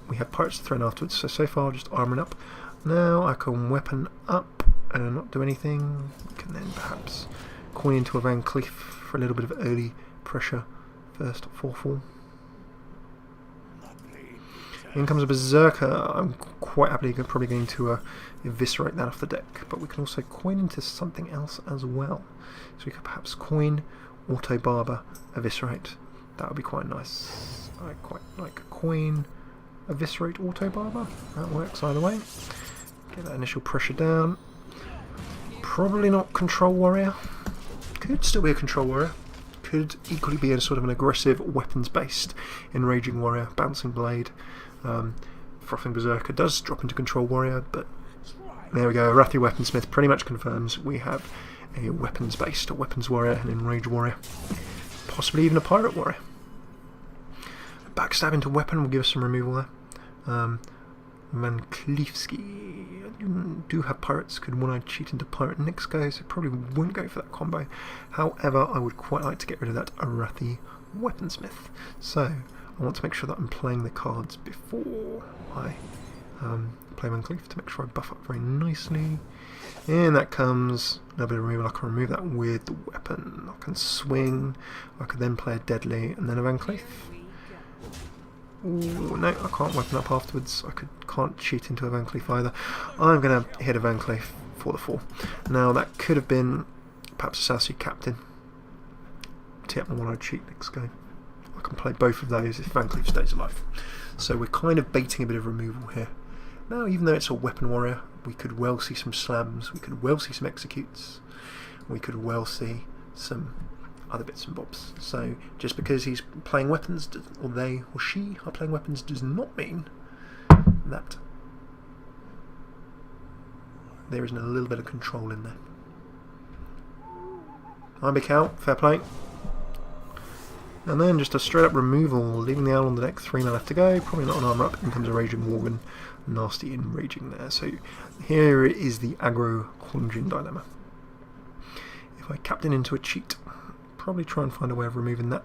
we have pirates to throw in afterwards. So far just armouring up. Now I can weapon up and not do anything. We can then perhaps coin into a Van Cleef for a little bit of early pressure. First 4-4. In comes a Berserker. I'm quite happily probably going to eviscerate that off the deck, but we can also coin into something else as well. So we could perhaps coin, Auto Barber, Eviscerate. That would be quite nice. I quite like coin, Eviscerate, Auto Barber. That works either way. Get that initial pressure down. Probably not Control Warrior. Could still be a Control Warrior. Could equally be a sort of an aggressive weapons-based Enraging Warrior, Bouncing Blade. Frothing Berserker does drop into Control Warrior, but there we go. Arathi Weaponsmith pretty much confirms we have a weapons-based, a Weapons Warrior, an Enraged Warrior, possibly even a Pirate Warrior. Backstab into weapon will give us some removal there. Van Cleefsky. I do have pirates. Could one-eyed cheat into pirate next go, so probably won't go for that combo. However, I would quite like to get rid of that Arathi Weaponsmith. So I want to make sure that I'm playing the cards before I play Van Cleef to make sure I buff up very nicely. And that comes a little bit of removal. I can remove that with the weapon. I can swing. I could then play a Deadly and then a Van Cleef. Ooh, no, I can't weapon up afterwards. I can't cheat into a Van Cleef either. I'm going to hit a Van Cleef for the 4. Now that could have been perhaps a South Sea Captain. Tee up my one-eyed cheat next game. I can play both of those if Van Cleef stays alive. So we're kind of baiting a bit of removal here. Now, even though it's a weapon warrior, we could well see some slams, we could well see some executes, we could well see some other bits and bobs. So just because he's playing weapons, or they or she are playing weapons, does not mean that there isn't a little bit of control in there. I'm big cow, fair play. And then just a straight up removal, leaving the owl on the deck, 3 mana left to go, probably not an armour up, in comes a Raging Worgen, nasty enraging there. So here is the aggro Quandrian dilemma. If I captain into a cheat, probably try and find a way of removing that.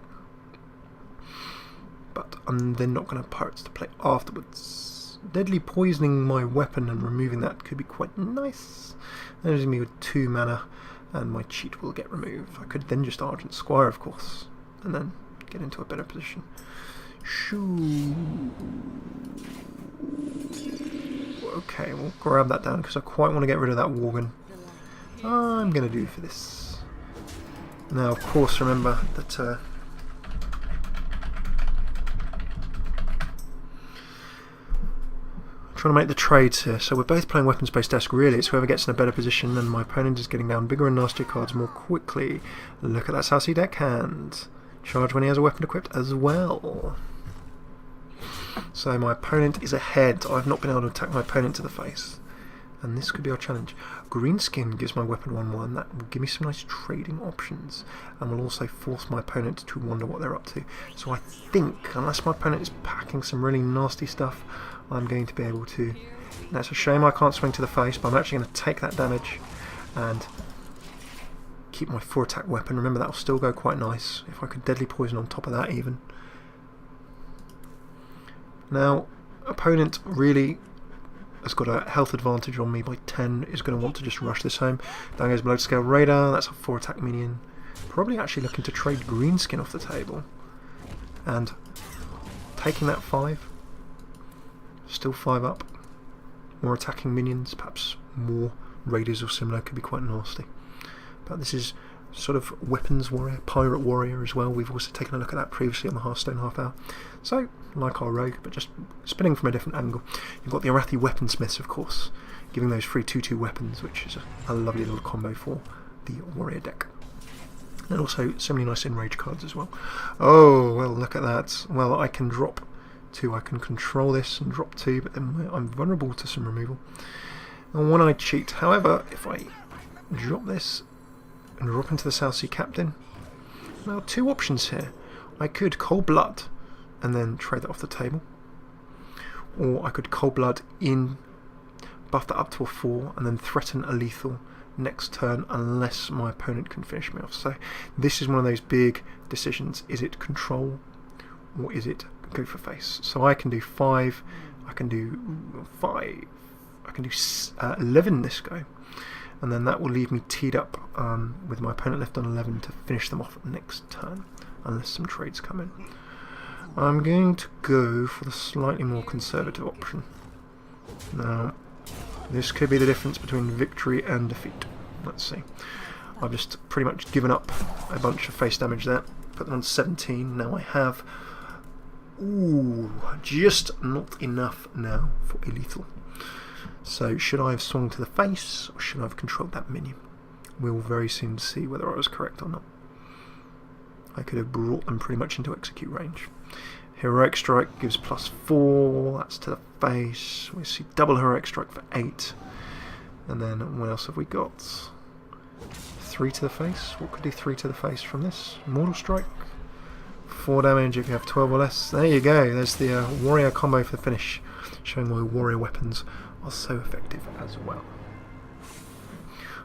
But I'm then not going to have pirates to play afterwards. Deadly poisoning my weapon and removing that could be quite nice. That leaves me with 2 mana and my cheat will get removed. I could then just Argent Squire, of course, and then get into a better position. Shoo. Okay, we'll grab that down because I quite want to get rid of that Worgen. I'm going to do for this. Now, of course, remember that trying to make the trades here. So we're both playing weapons-based desk. Really, it's whoever gets in a better position, and my opponent is getting down bigger and nastier cards more quickly. Look at that South Sea deck hand. Charge when he has a weapon equipped as well. So my opponent is ahead. I've not been able to attack my opponent to the face. And this could be our challenge. Greenskin gives my weapon 1/1. That will give me some nice trading options. And will also force my opponent to wonder what they're up to. So I think, unless my opponent is packing some really nasty stuff, I'm going to be able to... Now it's a shame I can't swing to the face, but I'm actually going to take that damage and keep my 4 attack weapon. Remember, that will still go quite nice. If I could Deadly Poison on top of that even. Now, opponent really has got a health advantage on me by 10, is going to want to just rush this home. Down goes Below Scale Radar, that's a 4 attack minion. Probably actually looking to trade greenskin off the table. And taking that 5. Still 5 up. More attacking minions, perhaps more raiders or similar, could be quite nasty. But this is sort of weapons warrior, pirate warrior as well. We've also taken a look at that previously on the Hearthstone half hour. So, like our rogue, but just spinning from a different angle. You've got the Arathi weaponsmiths, of course, giving those free 2/2 weapons, which is a lovely little combo for the warrior deck. And also so many nice enrage cards as well. Oh, well, look at that. Well, I can drop 2. I can control this and drop 2, but then I'm vulnerable to some removal. And when I cheat, however, if I drop this and drop into the South Sea Captain, now 2 options here. I could Cold Blood and then trade that off the table, or I could Cold Blood in, buff that up to a 4, and then threaten a lethal next turn unless my opponent can finish me off. So this is one of those big decisions. Is it control or is it go for face? So I can do 5, I can do 5, I can do 11 this go, and then that will leave me teed up with my opponent left on 11 to finish them off next turn, unless some trades come in. I'm going to go for the slightly more conservative option. Now, this could be the difference between victory and defeat. Let's see. I've just pretty much given up a bunch of face damage there. Put them on 17. Now I have... Ooh, just not enough now for a lethal. So should I have swung to the face, or should I have controlled that minion? We'll very soon see whether I was correct or not. I could have brought them pretty much into execute range. Heroic Strike gives +4, that's to the face. We see double Heroic Strike for 8. And then what else have we got? 3 to the face. What could do 3 to the face from this? Mortal Strike. 4 damage if you have 12 or less. There you go, there's the warrior combo for the finish, showing why warrior weapons are so effective as well.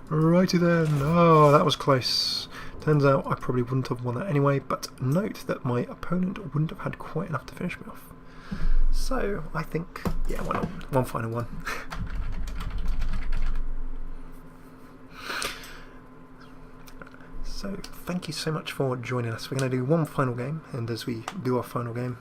Righty then. Oh, that was close. Turns out I probably wouldn't have won that anyway, but note that my opponent wouldn't have had quite enough to finish me off. So, I think, yeah, why not? One final one. So, thank you so much for joining us. We're going to do one final game, and as we do our final game,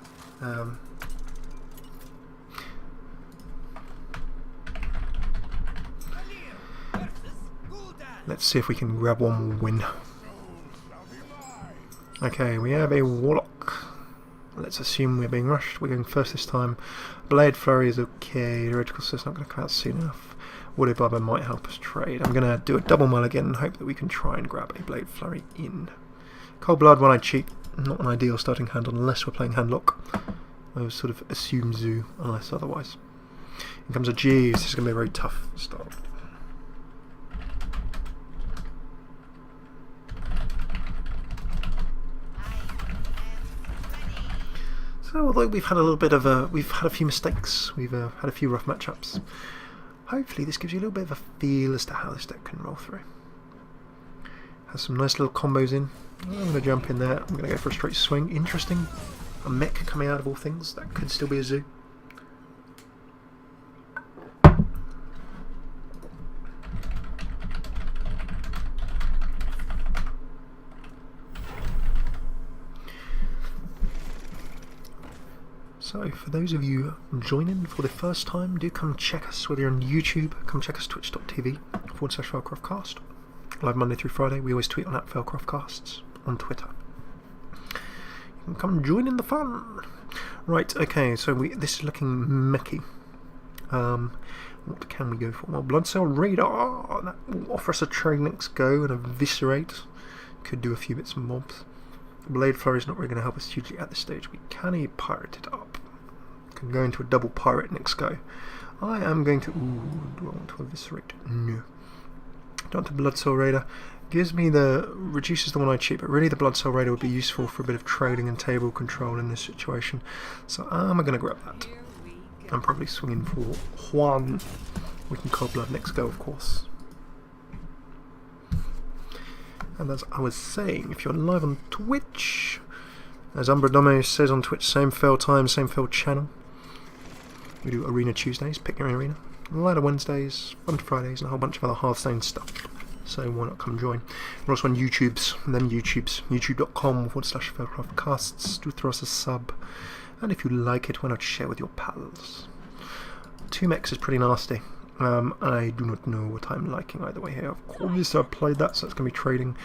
let's see if we can grab one more win. Okay, we have a Warlock. Let's assume we're being rushed. We're going first this time. Blade Flurry is okay. Heretical Sword's not going to come out soon enough. Wooded Barber might help us trade. I'm going to do a double mulligan and hope that we can try and grab a Blade Flurry in. Cold Blood when I cheat. Not an ideal starting hand unless we're playing Handlock. I would sort of assume Zoo unless otherwise. In comes a Jeeves. This is going to be a very tough start. So although we've had a little bit of we've had a few mistakes, we've had a few rough matchups, hopefully this gives you a little bit of a feel as to how this deck can roll through. Has some nice little combos in. I'm going to jump in there, I'm going to go for a straight swing. Interesting, a mech coming out of all things, that could still be a zoo. So, for those of you joining for the first time, do come check us, whether you're on YouTube, come check us twitch.tv/Failcraftcast. Live Monday through Friday, we always tweet on @Failcraftcasts on Twitter. You can come join in the fun! Right, okay, so this is looking mechy. What can we go for? Well, Blood Cell Radar, that will offer us a trade next go and eviscerate. Could do a few bits and bobs. Blade Flurry is not really going to help us hugely at this stage. We can pirate it up. Can go into a double pirate next go. I am going to... Ooh, do I want to eviscerate? No. Down to Blood Cell Raider. Gives me reduces the one I cheat, but really the Blood Cell Raider would be useful for a bit of trading and table control in this situation. So I'm going to grab that. I'm probably swinging for Juan. We can Cold Blood next go, of course. And as I was saying, if you're live on Twitch, as Umbradomo says on Twitch, same fail time, same fail channel. We do Arena Tuesdays, pick your arena. Ladder Wednesdays, Fun Fridays, and a whole bunch of other Hearthstone stuff. so why not come join? We're also on youtube.com/Faircraftcasts. Do throw us a sub, and if you like it, why not share with your pals? 2 mechs is pretty nasty. I do not know what I'm liking either way here. Of course I've played that, so it's going to be trading.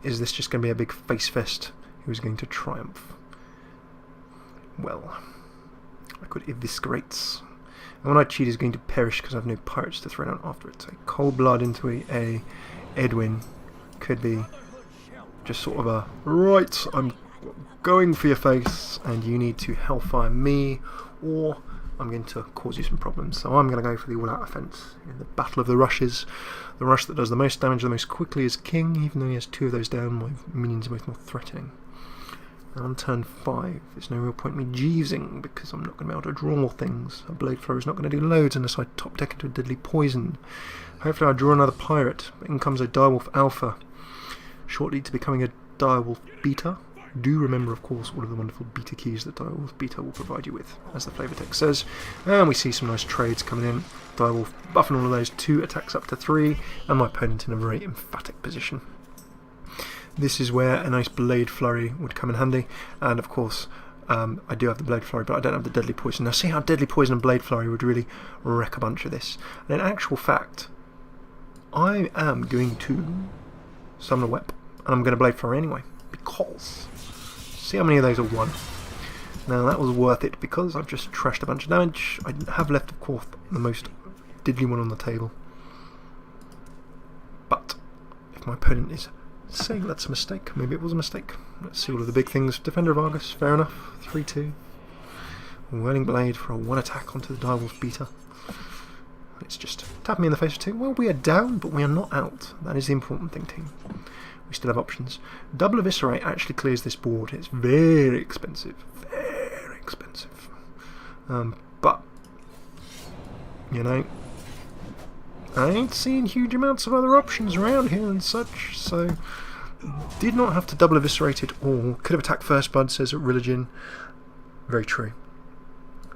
Is this just going to be a big face fest? Who's going to triumph? Well, I could eviscerate. And when I cheat, is going to perish because I have no pirates to throw down after it. So cold blood into a Edwin could be just sort of a, right, I'm going for your face and you need to hellfire me, or I'm going to cause you some problems. So I'm going to go for the all-out offence in the Battle of the Rushes. The rush that does the most damage the most quickly is king. Even though he has 2 of those down, my minions are both more threatening. And on turn 5, there's no real point in me Jeevesing because I'm not going to be able to draw more things. A Blade Thrower is not going to do loads unless I top deck into a Deadly Poison. Hopefully I draw another pirate. In comes a Direwolf Alpha, shortly to becoming a Direwolf Beta. Do remember, of course, all of the wonderful beta keys that Direwolf Beta will provide you with, as the flavour text says. And we see some nice trades coming in. Direwolf buffing all of those, 2 attacks up to 3, and my opponent in a very emphatic position. This is where a nice Blade Flurry would come in handy, and of course I do have the Blade Flurry, but I don't have the Deadly Poison. Now see how Deadly Poison and Blade Flurry would really wreck a bunch of this. And in actual fact, I am going to summon a Wep, and I'm going to Blade Flurry anyway, because see how many of those are 1. Now that was worth it because I've just trashed a bunch of damage. I have left, of course, the most diddly one on the table. But if my opponent is saying that's a mistake, maybe it was a mistake. Let's see all of the big things. Defender of Argus, fair enough. 3-2. Whirling Blade for a 1 attack onto the Direwolf Beta. It's just tap me in the face for 2. Well, we are down, but we are not out. That is the important thing, team. We still have options. Double Eviscerate actually clears this board. It's very expensive. Very expensive. But, you know, I ain't seeing huge amounts of other options around here and such, so did not have to double Eviscerate it all. Could have attacked first blood, says Religion. Very true.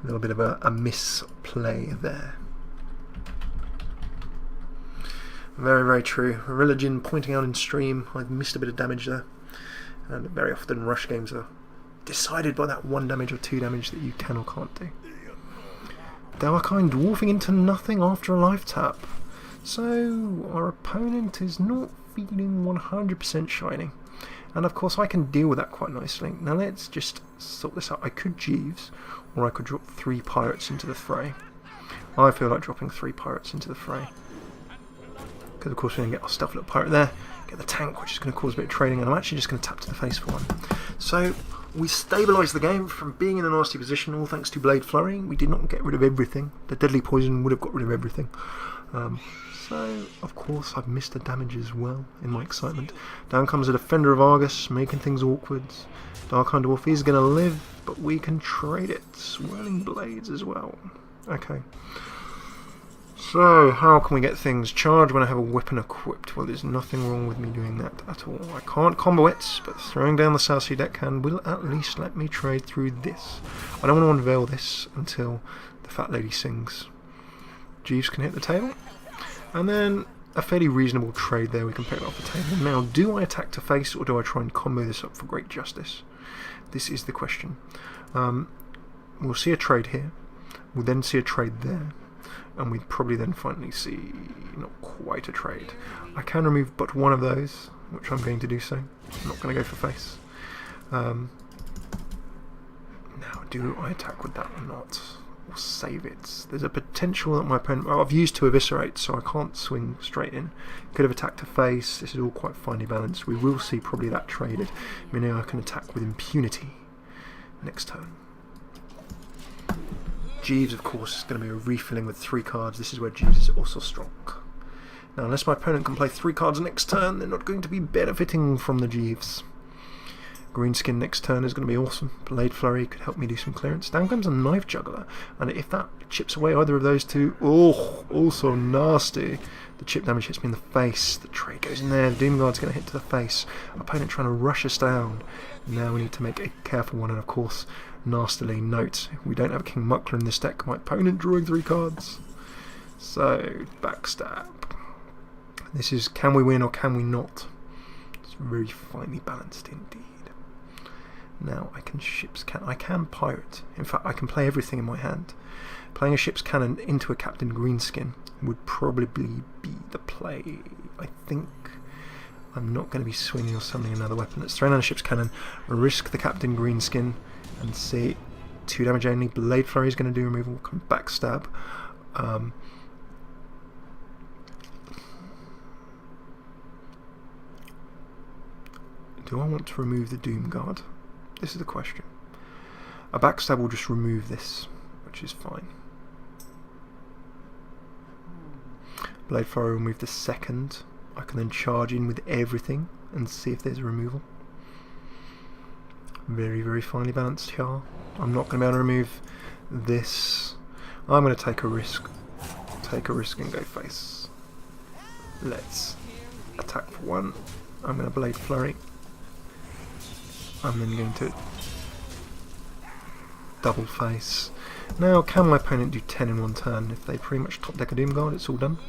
A little bit of a misplay there. Very, very true. Religion pointing out in stream, I've missed a bit of damage there. And very often rush games are decided by that 1 damage or 2 damage that you can or can't do. Darkine dwarfing into nothing after a life tap. So our opponent is not feeling 100% shiny. And of course I can deal with that quite nicely. Now let's just sort this out. I could Jeeves, or I could drop 3 pirates into the fray. I feel like dropping 3 pirates into the fray. Because of course we're going to get our stealth little pirate there, get the tank, which is going to cause a bit of trading, and I'm actually just going to tap to the face for 1. So we stabilised the game from being in a nasty position, all thanks to Blade Flurry. We did not get rid of everything. The Deadly Poison would have got rid of everything. So of course I've missed the damage as well in my excitement. Down comes a Defender of Argus, making things awkward. Darkine Dwarf is going to live, but we can trade it. Swirling Blades as well. Okay. So, how can we get things charged when I have a weapon equipped? Well, there's nothing wrong with me doing that at all. I can't combo it, but throwing down the South Sea deckhand will at least let me trade through this. I don't want to unveil this until the fat lady sings. Jeeves can hit the table, and then a fairly reasonable trade there. We can pick it off the table. Now, do I attack to face, or do I try and combo this up for great justice? This is the question. We'll see a trade here. We'll then see a trade there. And we'd probably then finally see not quite a trade. I can remove but 1 of those, which I'm going to do so. I'm not going to go for face. Now, do I attack with that or not? Or save it? There's a potential that my opponent... Well, I've used 2 Eviscerate, so I can't swing straight in. Could have attacked to face. This is all quite finely balanced. We will see probably that traded. Meaning I can attack with impunity next turn. Jeeves, of course, is going to be a refilling with 3 cards. This is where Jeeves is also strong. Now, unless my opponent can play 3 cards next turn, they're not going to be benefiting from the Jeeves. Greenskin next turn is going to be awesome. Blade Flurry could help me do some clearance. Down comes a Knife Juggler, and if that chips away either of those 2, oh, also nasty. The chip damage hits me in the face. The trade goes in there. The Doom Guard's going to hit to the face. Opponent trying to rush us down. Now we need to make a careful one, and of course, nastily note, we don't have King Muckler in this deck. My opponent drawing 3 cards. So, backstab. This is, can we win or can we not? It's very finely balanced indeed. Now I can I can pirate. In fact, I can play everything in my hand. Playing a ship's cannon into a Captain Greenskin would probably be the play. I think I'm not going to be swinging or summoning another weapon. Let's throw down a ship's cannon, risk the Captain Greenskin, and see. 2 damage only. Blade Flurry is going to do removal. Come backstab. Do I want to remove the Doom Guard? This is the question. A backstab will just remove this, which is fine. Blade Flurry will remove the second. I can then charge in with everything and see if there's a removal. Very, very finely balanced here. I'm not going to be able to remove this. I'm going to take a risk. Take a risk and go face. Let's attack for 1. I'm going to Blade Flurry. I'm then going to double face. Now, can my opponent do 10 in one turn? If they pretty much top deck a Doom Guard, it's all done.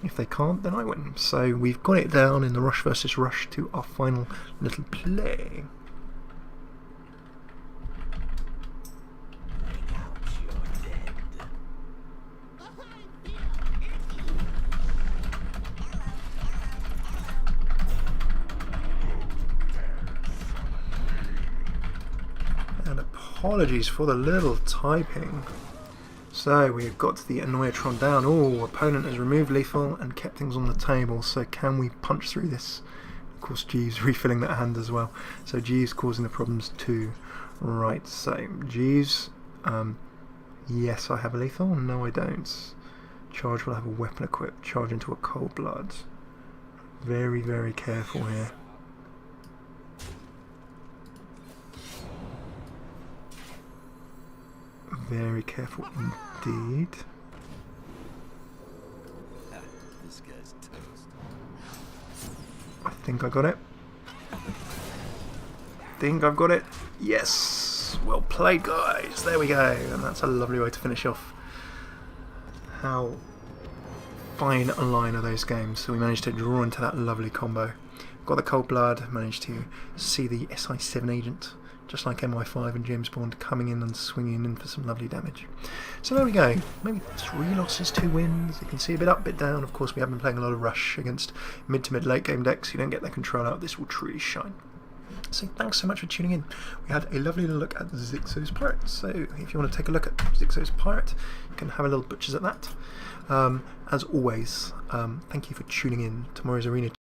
If they can't, then I win. So we've got it down in the Rush versus Rush to our final little play. And apologies for the little typing. So we've got the Annoyatron down. Oh, opponent has removed lethal and kept things on the table. So can we punch through this? Of course, Jeeves refilling that hand as well. So Jeeves causing the problems too. Right, so Jeeves, yes, I have a lethal. No, I don't. Charge will have a weapon equipped. Charge into a Cold Blood. Very, very careful here. Very careful indeed. This guy's toast. I think I got it. Think I've got it. Yes! Well played, guys. There we go. And that's a lovely way to finish off. How fine a line are those games. So we managed to draw into that lovely combo. Got the Cold Blood. Managed to see the SI7 agent, just like MI5 and James Bond, coming in and swinging in for some lovely damage. So there we go. Maybe 3 losses, 2 wins. You can see a bit up, bit down. Of course, we have been playing a lot of Rush against mid to mid late game decks. You don't get their control out. This will truly shine. So thanks so much for tuning in. We had a lovely little look at Xixo's Pirate. So if you want to take a look at Xixo's Pirate, you can have a little butchers at that. As always, thank you for tuning in. Tomorrow's Arena